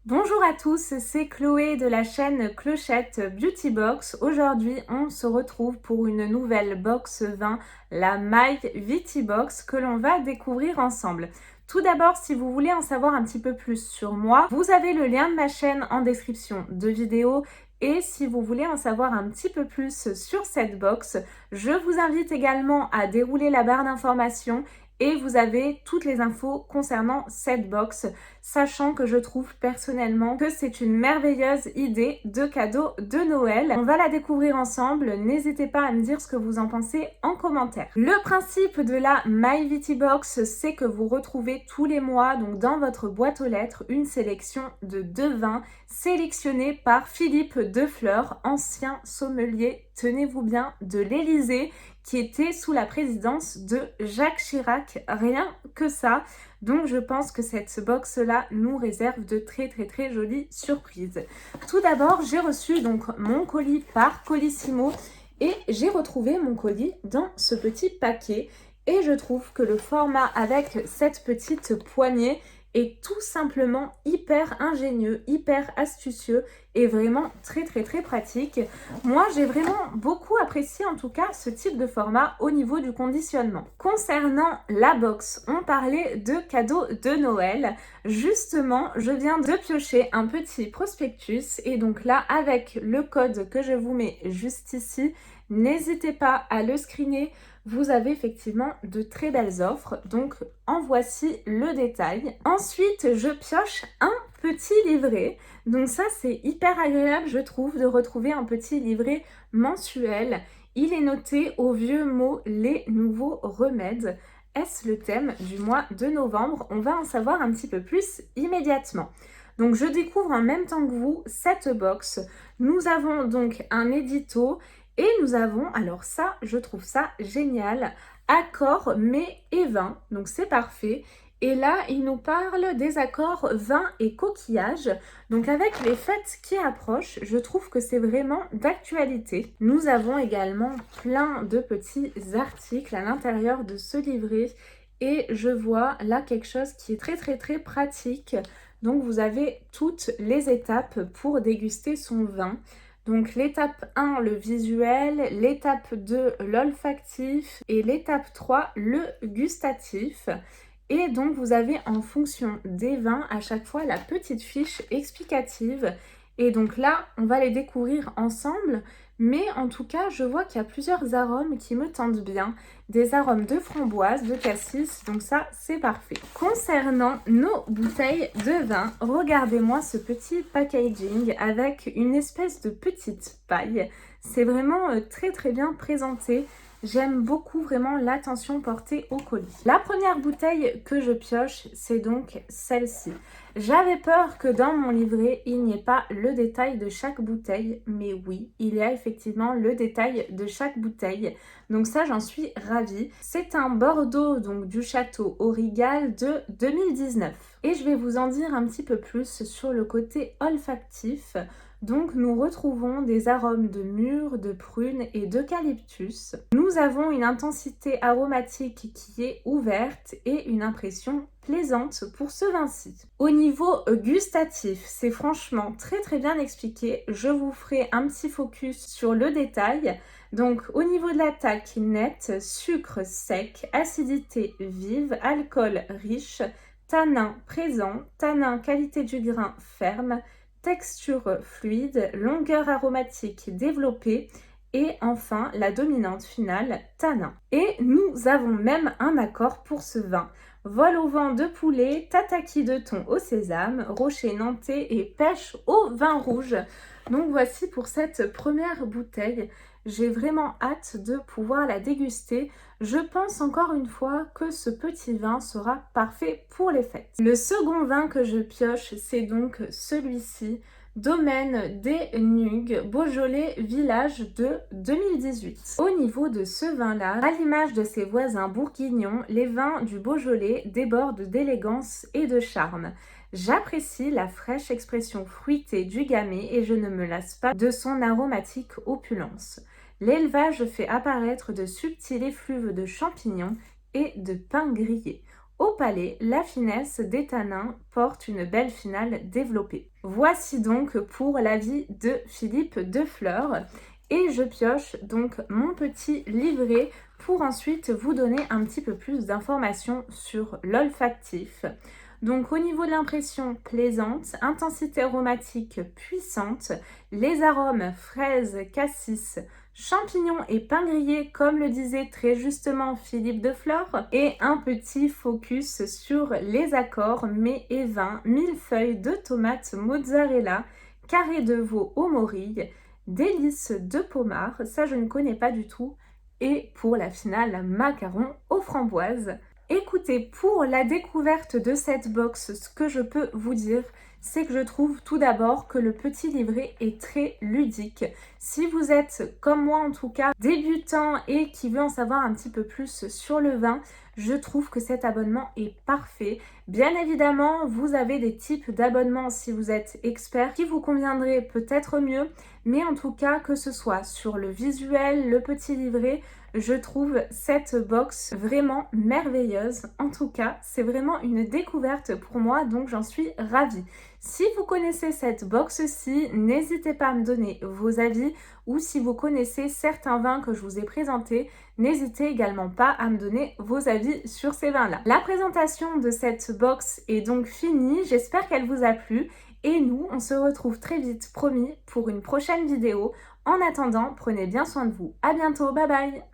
Bonjour à tous, c'est Chloé de la chaîne Clochette Beauty Box. Aujourd'hui, on se retrouve pour une nouvelle box vin, la My Viti Box, que l'on va découvrir ensemble. Tout d'abord, si vous voulez en savoir un petit peu plus sur moi, vous avez le lien de ma chaîne en description de vidéo. Et si vous voulez en savoir un petit peu plus sur cette box, je vous invite également à dérouler la barre d'informations et vous avez toutes les infos concernant cette box, sachant que je trouve personnellement que c'est une merveilleuse idée de cadeau de Noël. On va la découvrir ensemble, n'hésitez pas à me dire ce que vous en pensez en commentaire. Le principe de la My Viti Box, c'est que vous retrouvez tous les mois, donc dans votre boîte aux lettres, une sélection de 2 vins sélectionnés par Philippe Defleur, ancien sommelier, tenez-vous bien, de l'Élysée, qui était sous la présidence de Jacques Chirac, rien que ça. Donc je pense que cette box-là nous réserve de très jolies surprises. Tout d'abord, j'ai reçu donc mon colis par Colissimo et j'ai retrouvé mon colis dans ce petit paquet. Et je trouve que le format avec cette petite poignée est tout simplement hyper ingénieux, hyper astucieux et vraiment très pratique. Moi, j'ai vraiment beaucoup apprécié en tout cas ce type de format au niveau du conditionnement. Concernant la box, on parlait de cadeaux de Noël. Justement, je viens de piocher un petit prospectus et donc là, avec le code que je vous mets juste ici, n'hésitez pas à le screener. Vous avez effectivement de très belles offres, donc en voici le détail. Ensuite, je pioche un petit livret. Donc ça, c'est hyper agréable, je trouve, de retrouver un petit livret mensuel. Il est noté au vieux mot les nouveaux remèdes. Est-ce le thème du mois de novembre? On va en savoir un petit peu plus immédiatement. Donc je découvre en même temps que vous cette box. Nous avons donc un édito et nous avons, alors ça, je trouve ça génial, accords mets et vin. Donc c'est parfait. Et là, il nous parle des accords vin et coquillage. Donc avec les fêtes qui approchent, je trouve que c'est vraiment d'actualité. Nous avons également plein de petits articles à l'intérieur de ce livret. Et je vois là quelque chose qui est très pratique. Donc vous avez toutes les étapes pour déguster son vin. Donc l'étape 1, le visuel, l'étape 2, l'olfactif et l'étape 3, le gustatif. Et donc vous avez en fonction des vins à chaque fois la petite fiche explicative. Et donc là, on va les découvrir ensemble. Mais en tout cas, je vois qu'il y a plusieurs arômes qui me tentent bien. Des arômes de framboise, de cassis, donc ça, c'est parfait. Concernant nos bouteilles de vin, regardez-moi ce petit packaging avec une espèce de petite paille. C'est vraiment très bien présenté. J'aime beaucoup vraiment l'attention portée au colis. La première bouteille que je pioche, c'est donc celle-ci. J'avais peur que dans mon livret, il n'y ait pas le détail de chaque bouteille, mais oui, il y a effectivement le détail de chaque bouteille. Donc ça, j'en suis ravie. C'est un Bordeaux donc du château Aurigal de 2019. Et je vais vous en dire un petit peu plus sur le côté olfactif. Donc nous retrouvons des arômes de mûre, de prune et d'eucalyptus. Nous avons une intensité aromatique qui est ouverte et une impression plaisante pour ce vin-ci. Au niveau gustatif, c'est franchement très bien expliqué. Je vous ferai un petit focus sur le détail. Donc au niveau de l'attaque nette, sucre sec, acidité vive, alcool riche, tanin présent, tanin qualité du grain ferme, texture fluide, longueur aromatique développée et enfin la dominante finale, tanin. Et nous avons même un accord pour ce vin. Vol au vent de poulet, tataki de thon au sésame, rocher nantais et pêche au vin rouge. Donc voici pour cette première bouteille. J'ai vraiment hâte de pouvoir la déguster. Je pense encore une fois que ce petit vin sera parfait pour les fêtes. Le second vin que je pioche, c'est donc celui-ci. Domaine des Nugues, Beaujolais Village de 2018. Au niveau de ce vin-là, à l'image de ses voisins bourguignons, les vins du Beaujolais débordent d'élégance et de charme. J'apprécie la fraîche expression fruitée du gamay et je ne me lasse pas de son aromatique opulence. L'élevage fait apparaître de subtils effluves de champignons et de pain grillé. au palais, la finesse des tanins porte une belle finale développée. Voici donc pour l'avis de Philippe Defleur. Et je pioche donc mon petit livret pour ensuite vous donner un petit peu plus d'informations sur l'olfactif. Donc au niveau de l'impression plaisante, intensité aromatique puissante, les arômes fraises, cassis, champignons et pain grillé comme le disait très justement Philippe Defleur et un petit focus sur les accords mets et vins, millefeuilles de tomates mozzarella, carré de veau au morille, délices de pommard, ça je ne connais pas du tout, et pour la finale macaron aux framboises. Écoutez, pour la découverte de cette box, ce que je peux vous dire, c'est que je trouve tout d'abord que le petit livret est très ludique. Si vous êtes, comme moi en tout cas, débutant et qui veut en savoir un petit peu plus sur le vin, je trouve que cet abonnement est parfait. Bien évidemment, vous avez des types d'abonnements si vous êtes expert qui vous conviendraient peut-être mieux, mais en tout cas, que ce soit sur le visuel, le petit livret, je trouve cette box vraiment merveilleuse. En tout cas, c'est vraiment une découverte pour moi, donc j'en suis ravie. Si vous connaissez cette box-ci, n'hésitez pas à me donner vos avis, ou si vous connaissez certains vins que je vous ai présentés, n'hésitez également pas à me donner vos avis sur ces vins-là. La présentation de cette box est donc finie, j'espère qu'elle vous a plu. Et nous, on se retrouve très vite, promis, pour une prochaine vidéo. En attendant, prenez bien soin de vous. À bientôt, bye bye!